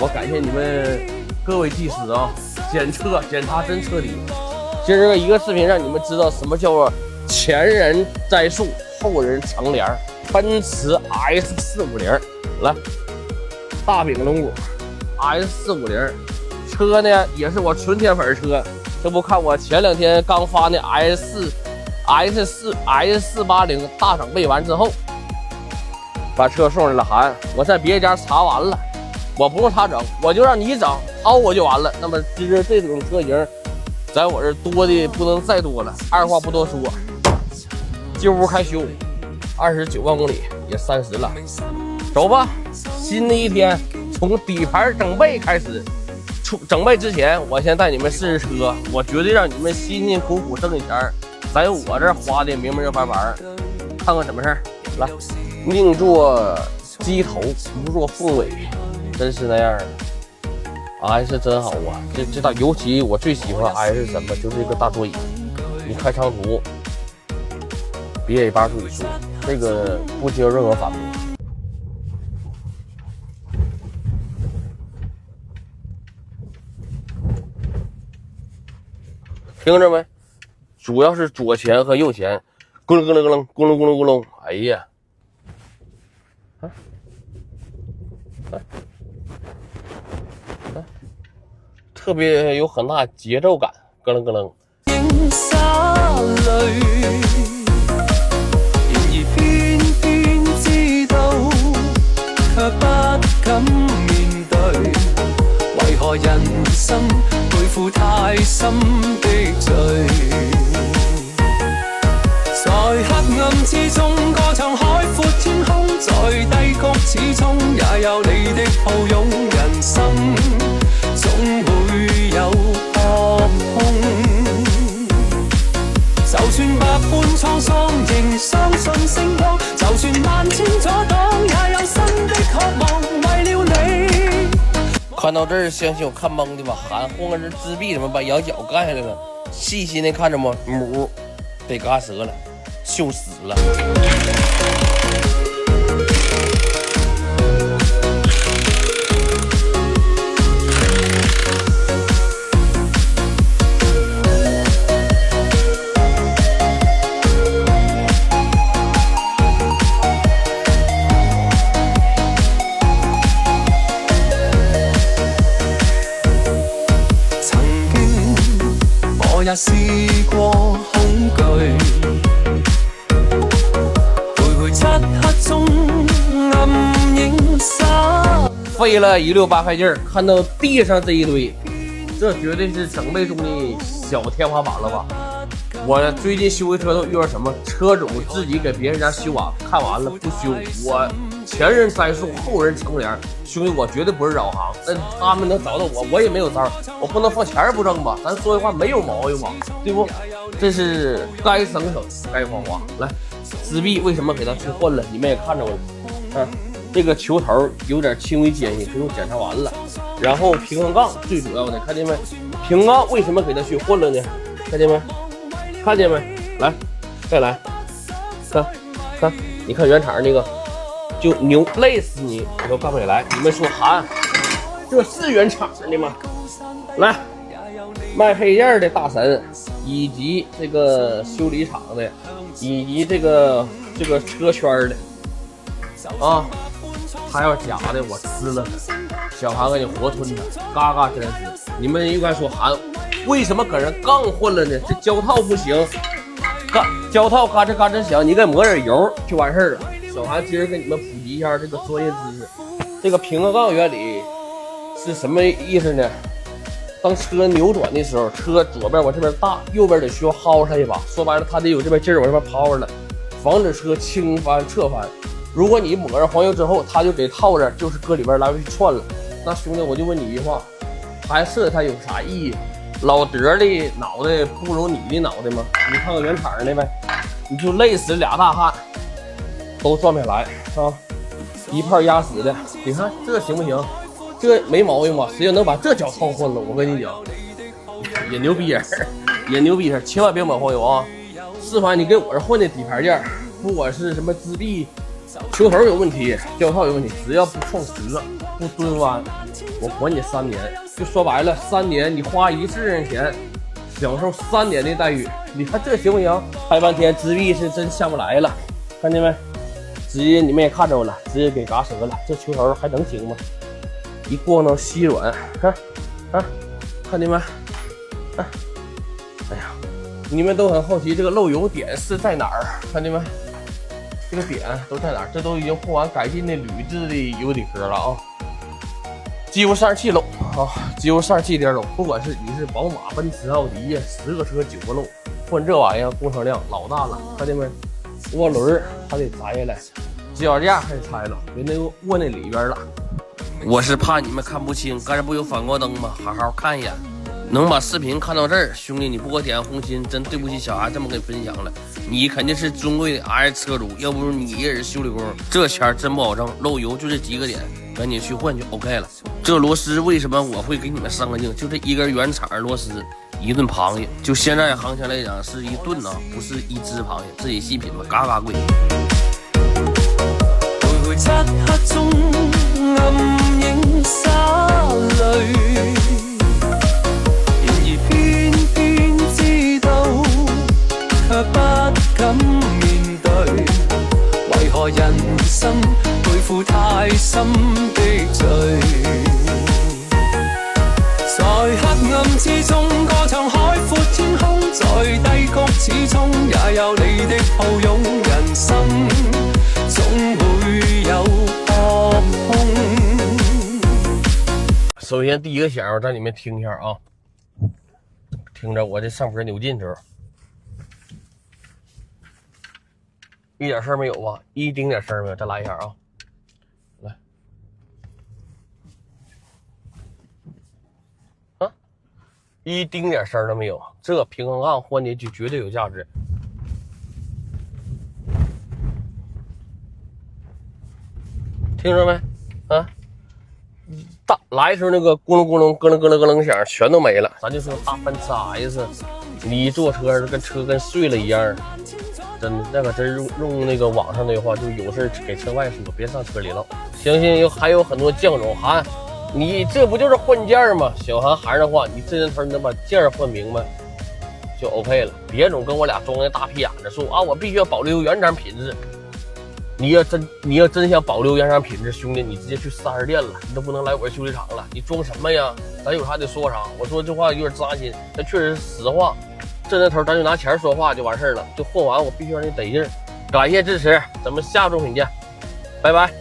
我感谢你们各位技师啊，检查真彻底。今儿一个视频让你们知道什么叫做前人栽树，后人乘凉。奔驰 S450，来，大饼龙骨 S450，车呢也是我纯铁粉车。这不看我前2天刚发那 S480大整备完之后，把车送来了韩，我在别家查完了，我不用他整，我就让你整，掏我就完了。那么这种车型，在我这多的不能再多了，二话不多说，进屋开修，29万公里也30了，走吧。新的一天从底盘整备开始。整备之前，我先带你们试试车，我绝对让你们辛辛苦苦挣的钱，在我这花的明明白白。看看什么事儿，来，宁做鸡头，不做凤尾，真是那样的。S 真好啊，这大，尤其我最喜欢 S 什么，就是这个大座椅。你看长途，比 A8座椅舒服，这个不接受任何反驳。听着没？主要是左前和右前，咕噜咕噜咕噜咕噜咕噜咕噜，哎呀，特别有很大节奏感，咯楞咯楞。為何人生背負太深的罪？在黑暗之中歌唱海闊天空，在低谷始終也有你的抱擁。人生總會有破空，就算百般滄桑，仍相信星光；就算萬千阻擋，也有新的渴望。為了你。看到这儿，相信我看懵的吧？含混个这自闭怎么把羊角干下来了？细心的看着吗？母被嘎折了，锈死了。我也試過恐懼，徘徊漆黑中暗影沙。費了168塊勁，看到地上這一堆，這絕對是整備中的小天花板了吧？我最近修的車都遇到什麼？車主自己給別人家修完，看完了不修，我前人栽樹，後人乘涼。兄弟，我絕對不是繞行，但他們能找到我，我也沒有招，我不能放錢不掙吧？咱說的話沒有毛病吧？對不？這是該省省，該花花。來，自閉為什麼給他去換了？你們也看着了，啊，這個球頭有點輕微間隙，不用檢查完了。然後平衡槓最主要的，看見沒？平衡槓為什麼給他去換了呢？看見沒？看見沒？來，再來，看，你看原廠那個。就牛累死你，我都干不起来。你们说韩，这是原厂的吗？来，卖配件的大神，以及这个修理厂的，以及这个车圈的啊，他要假的我吃了，小韩给你活吞他，嘎嘎真是。你们应该说韩，为什么搁人杠混了呢？这胶套不行，胶套嘎吱嘎吱响，你给抹点油就完事儿了。小韩今儿给你们普及一下这个专业知识。这个平衡杠原理是什么意思呢？当车扭转的时候，车左边往这边大，右边得需要薅它一把。说白了，它得有这边劲儿往这边抛了，防止车倾翻侧翻。如果你抹上黄油之后，它就给套着，就是搁里边来回去窜了。那兄弟，我就问你一句话，还设它有啥意义？老德的脑袋不如你的脑袋吗？你看看原厂的呗，你就累死俩大汉。都转不下来啊！一炮压死的，你看这行不行？这没毛病吧？谁要能把这脚套混了，我跟你讲，也牛逼人，也牛逼人，千万别抹黄油啊！是吧？你给我这换的底盘件，不管是什么支臂、球头有问题，胶套有问题，只要不撞折，不蹲弯，我还你3年。就说白了，3年你花1次人钱，享受3年的待遇。你看这行不行？拍半天支臂是真下不来了，看见没？直接你们也看着了，直接给嘎折了。这球头还能行吗？一过呢稀软，看看见没？哎呀，你们都很好奇这个漏油点是在哪儿？看见没？这个点都在哪儿？这都已经铺完改进的铝制的油底壳了啊，几乎37漏啊，几乎37点漏。不管是你是宝马、奔驰、奥迪呀，10个车9个漏，换这玩意儿工程量老大了，看见没？涡轮还得摘下来，支脚架还得拆了，给那个窝那里边了。我是怕你们看不清，刚才不有反光灯吗？好好看一眼。能把视频看到这儿，兄弟，你不给我点红心，真对不起小孩这么给分享了。你肯定是尊贵的 RS 车主，要不是你也是修理工，这钱真不好挣。漏油就这几个点，赶紧去换就 OK 了。这螺丝为什么我会给你们上个镜？就这一根原厂螺丝，1吨螃蟹，就现在行情来讲是1吨呢，不是1只螃蟹，自己细品吧，嘎嘎贵。徘徊漆黑中，暗影灑淚。卻不敢面對，為何人生背負太深的罪？在黑暗之中歌唱海闊天空，在低谷始終也有你的抱擁，人生總會有破空。首先第一個響，我讓你們聽一下啊，聽着我這上坡扭進時候。一点声没有吧？一丁点声没有？再来一下啊！来，啊，一丁点声都没有。这平衡杠换的就绝对有价值。听着没？啊，来的时候那个咕噜咕噜、咯楞咯楞咯楞响全都没了。咱就说大奔驰 S， 你坐车跟碎了一样。真的，那可真用那个网上的话，就有事给车外说，别上车里唠。相信还有很多酱种韩，你这不就是换件吗？小韩还是的话，你这人头你能把件换明白，就 OK 了。别总跟我俩装那大屁眼子说啊，我必须要保留原厂品质。你要真想保留原厂品质，兄弟，你直接去4S店了，你都不能来我修理厂了。你装什么呀？咱有啥得说啥。我说这话有点扎心，但确实是实话。这年头咱就拿钱说话就完事儿了，就混完我必须让你得劲儿。感谢支持，咱们下部作品见，拜拜。